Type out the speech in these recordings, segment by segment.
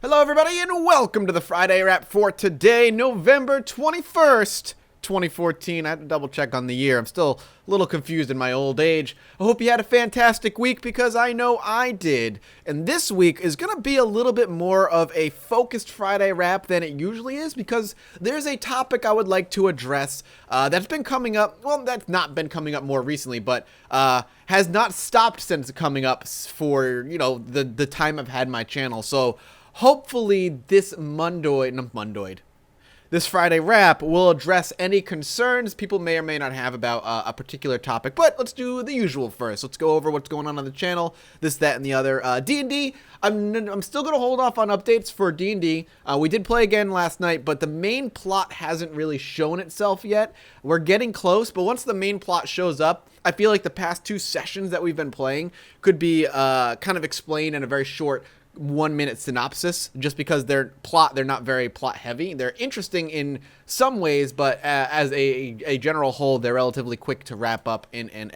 Hello everybody and welcome to the Friday Wrap for today, November 21st, 2014. I had to double check on the year. I'm still a little confused in my old age. I hope you had a fantastic week because I know I did. And this week is going to be a little bit more of a focused Friday Wrap than it usually is because there's a topic I would like to address that's been coming up. Well, that's not been coming up more recently, but has not stopped since coming up for, the time I've had my channel. So hopefully this this Friday Wrap will address any concerns people may or may not have about a particular topic. But let's do the usual first. Let's go over what's going on the channel, this, that, and the other. D&D, I'm still going to hold off on updates for D&D. We did play again last night, but the main plot hasn't really shown itself yet. We're getting close, but once the main plot shows up, I feel like the past two sessions that we've been playing could be kind of explained in a very short 1-minute synopsis, just because they're not very plot heavy. They're interesting in some ways, but as a general whole, they're relatively quick to wrap up in an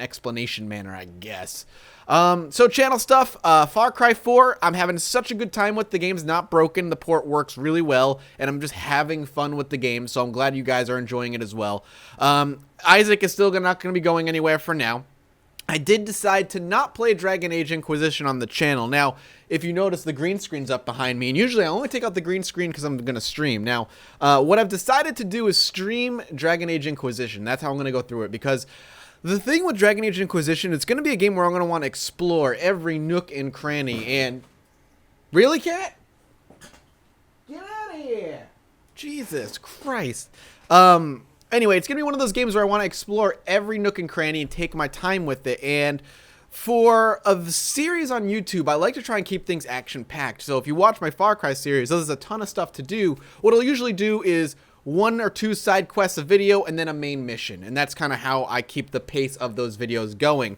explanation manner, I guess. So channel stuff, Far Cry 4, I'm having such a good time with. The game's not broken, the port works really well, and I'm just having fun with the game, so I'm glad you guys are enjoying it as well. Isaac is still not going to be going anywhere for now. I did decide to not play Dragon Age Inquisition on the channel. Now, if you notice, the green screen's up behind me, and usually I only take out the green screen because I'm going to stream. Now, what I've decided to do is stream Dragon Age Inquisition. That's how I'm going to go through it, because the thing with Dragon Age Inquisition, it's going to be a game where I'm going to want to explore every nook and cranny, and... Really, cat? Get out of here! Jesus Christ. Anyway, it's going to be one of those games where I want to explore every nook and cranny and take my time with it. And for a series on YouTube, I like to try and keep things action-packed. So if you watch my Far Cry series, there's a ton of stuff to do. What I'll usually do is 1 or 2 side quests a video and then a main mission. And that's kind of how I keep the pace of those videos going.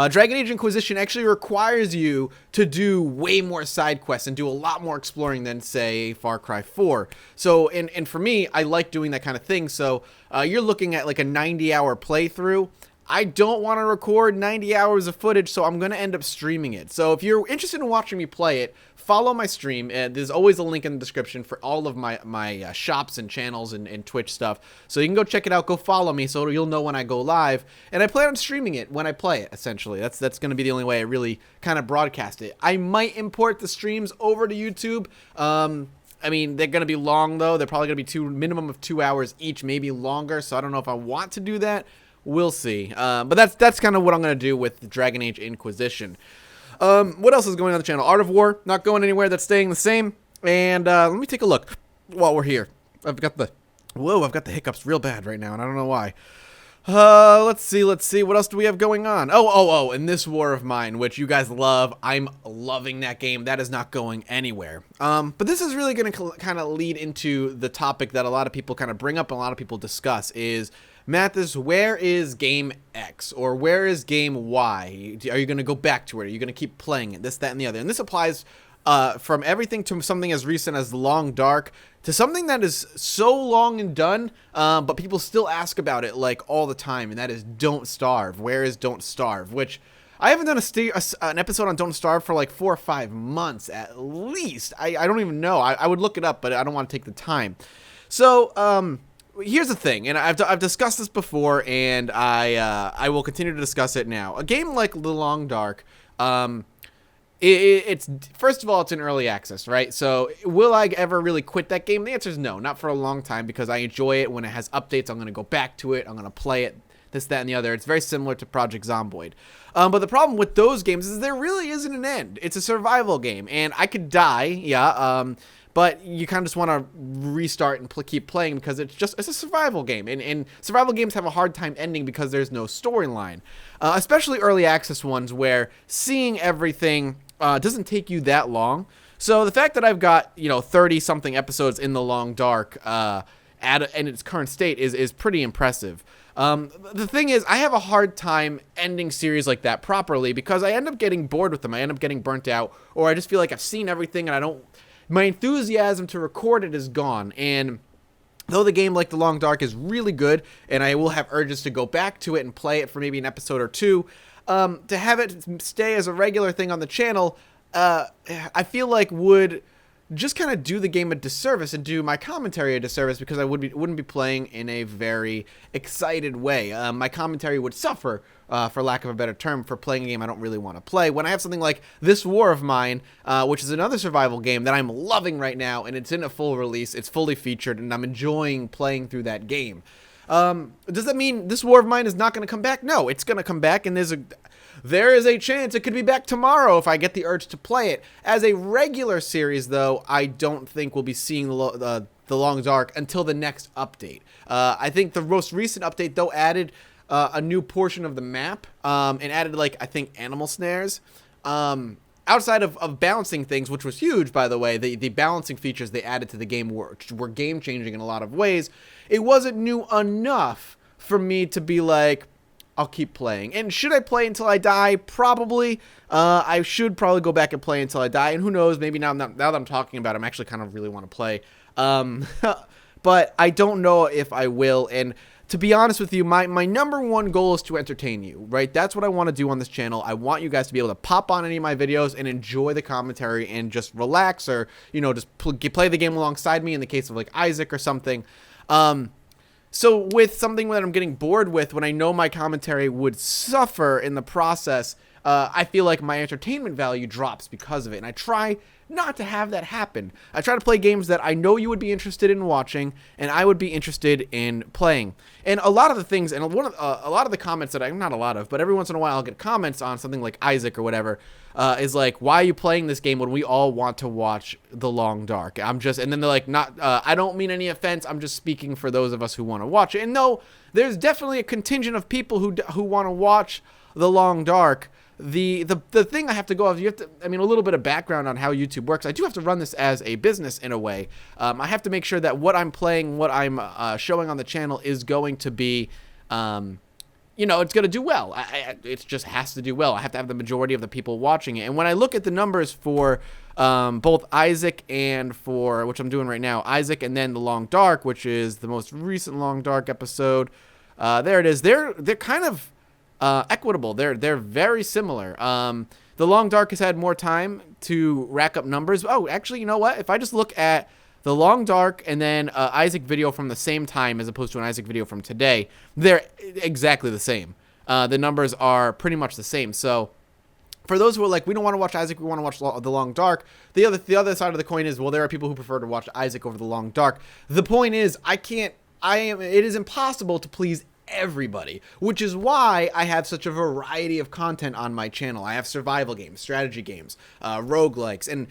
Dragon Age Inquisition actually requires you to do way more side quests and do a lot more exploring than, say, Far Cry 4. So, and for me, I like doing that kind of thing. So, you're looking at like a 90-hour playthrough. I don't want to record 90 hours of footage, so I'm going to end up streaming it. So if you're interested in watching me play it, follow my stream. There's always a link in the description for all of my shops and channels and Twitch stuff. So you can go check it out, go follow me so you'll know when I go live. And I plan on streaming it when I play it, essentially. That's going to be the only way I really kind of broadcast it. I might import the streams over to YouTube. I mean, they're going to be long, though. They're probably going to be minimum of 2 hours each, maybe longer. So I don't know if I want to do that. We'll see. But that's kind of what I'm going to do with Dragon Age Inquisition. What else is going on the channel? Art of War, not going anywhere. That's staying the same. And let me take a look while we're here. I've got the hiccups real bad right now, and I don't know why. Let's see. What else do we have going on? Oh, and this War of Mine, which you guys love. I'm loving that game. That is not going anywhere. But this is really going to kind of lead into the topic that a lot of people kind of bring up and a lot of people discuss is, Mathis, where is game X or where is game Y? Are you going to go back to it? Are you going to keep playing it? This, that, and the other. And this applies from everything to something as recent as Long Dark to something that is so long and done, but people still ask about it like all the time, and that is Don't Starve. Where is Don't Starve? Which I haven't done an episode on Don't Starve for like 4 or 5 months at least. I don't even know. I would look it up, but I don't want to take the time. So, here's the thing, and I've discussed this before, and I will continue to discuss it now. A game like The Long Dark, it's first of all, it's in early access, right? So will I ever really quit that game? The answer is no, not for a long time, because I enjoy it. When it has updates, I'm going to go back to it. I'm going to play it, this, that, and the other. It's very similar to Project Zomboid. But the problem with those games is there really isn't an end. It's a survival game, and I could die, yeah, but you kind of just want to restart and keep playing because it's a survival game. And survival games have a hard time ending because there's no storyline. Especially early access ones where seeing everything doesn't take you that long. So the fact that I've got, 30-something episodes in The Long Dark in its current state is pretty impressive. The thing is, I have a hard time ending series like that properly because I end up getting bored with them. I end up getting burnt out, or I just feel like I've seen everything and my enthusiasm to record it is gone. And though the game like The Long Dark is really good, and I will have urges to go back to it and play it for maybe an episode or two, to have it stay as a regular thing on the channel, I feel like would just kind of do the game a disservice and do my commentary a disservice, because I wouldn't be playing in a very excited way. My commentary would suffer, for lack of a better term, for playing a game I don't really want to play. When I have something like This War of Mine, which is another survival game that I'm loving right now, and it's in a full release, it's fully featured, and I'm enjoying playing through that game. Does that mean This War of Mine is not going to come back? No, it's going to come back, and there is a chance it could be back tomorrow if I get the urge to play it. As a regular series, though, I don't think we'll be seeing the Long Dark until the next update. I think the most recent update, though, added a new portion of the map, and added, like, I think, animal snares. Outside of balancing things, which was huge, by the way, the balancing features they added to the game were game-changing in a lot of ways. It wasn't new enough for me to be like, I'll keep playing. And should I play until I die? Probably. I should probably go back and play until I die. And who knows, maybe now that I'm talking about it, I'm actually kind of really want to play. But I don't know if I will. And to be honest with you, my number one goal is to entertain you, right? That's what I want to do on this channel. I want you guys to be able to pop on any of my videos and enjoy the commentary and just relax, or, you know, just play the game alongside me in the case of, like, Isaac or something. So with something that I'm getting bored with, when I know my commentary would suffer in the process, I feel like my entertainment value drops because of it. And I try not to have that happen. I try to play games that I know you would be interested in watching, and I would be interested in playing. And a lot of the things, and a lot of the comments that not a lot of, but every once in a while I'll get comments on something like Isaac or whatever, is like, why are you playing this game when we all want to watch The Long Dark? And then they're like, I don't mean any offense, I'm just speaking for those of us who want to watch it. And no, there's definitely a contingent of people who want to watch The Long Dark. The thing I have to go off, a little bit of background on how YouTube works. I do have to run this as a business in a way. I have to make sure that what I'm playing, what I'm showing on the channel is going to be, it's going to do well. It just has to do well. I have to have the majority of the people watching it. And when I look at the numbers for both Isaac and for, which I'm doing right now, Isaac and then The Long Dark, which is the most recent Long Dark episode, there it is. They're kind of equitable. They're very similar. The Long Dark has had more time to rack up numbers. Oh, actually, you know what? If I just look at The Long Dark and then Isaac video from the same time as opposed to an Isaac video from today, they're exactly the same. The numbers are pretty much the same. So for those who are like, we don't want to watch Isaac, we want to watch The Long Dark, the other side of the coin is, well, there are people who prefer to watch Isaac over The Long Dark. The point is, it is impossible to please everybody, which is why I have such a variety of content on my channel. I have survival games, strategy games, roguelikes, and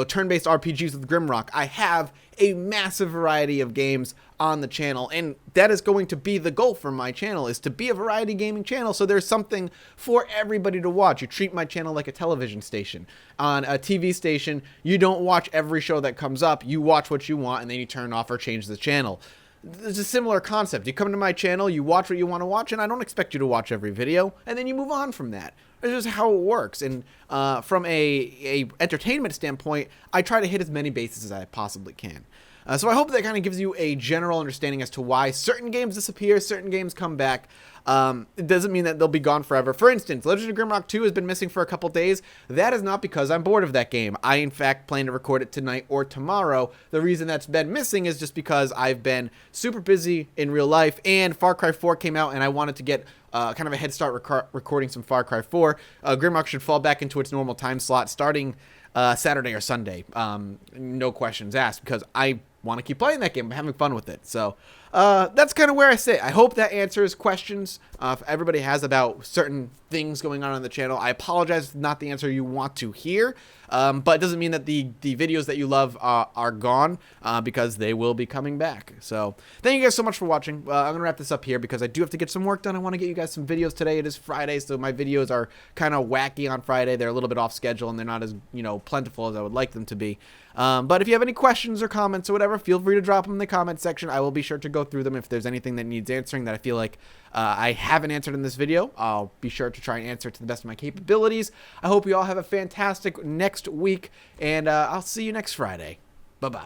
turn-based RPGs with Grimrock. I have a massive variety of games on the channel, and that is going to be the goal for my channel, is to be a variety gaming channel, so there's something for everybody to watch. You treat my channel like a television station. On a TV station, you don't watch every show that comes up, you watch what you want, and then you turn off or change the channel. It's a similar concept. You come to my channel, you watch what you want to watch, and I don't expect you to watch every video, and then you move on from that. It's just how it works. And from a entertainment standpoint, I try to hit as many bases as I possibly can. So I hope that kind of gives you a general understanding as to why certain games disappear, certain games come back. It doesn't mean that they'll be gone forever. For instance, Legend of Grimrock 2 has been missing for a couple days. That is not because I'm bored of that game. I, in fact, plan to record it tonight or tomorrow. The reason that's been missing is just because I've been super busy in real life, and Far Cry 4 came out, and I wanted to get kind of a head start recording some Far Cry 4. Grimrock should fall back into its normal time slot starting Saturday or Sunday. No questions asked, because I want to keep playing that game. I'm having fun with it. So that's kind of where I sit. I hope that answers questions everybody has about certain things going on the channel. I apologize if it's not the answer you want to hear, but it doesn't mean that the videos that you love are gone, because they will be coming back. So thank you guys so much for watching. I'm going to wrap this up here because I do have to get some work done. I want to get you guys some videos today. It is Friday, so my videos are kind of wacky on Friday. They're a little bit off schedule, and they're not as, plentiful as I would like them to be. But if you have any questions or comments or whatever, feel free to drop them in the comment section. I will be sure to go through them. If there's anything that needs answering that I feel like I haven't answered in this video, I'll be sure to try and answer it to the best of my capabilities. I hope you all have a fantastic next week, and I'll see you next Friday.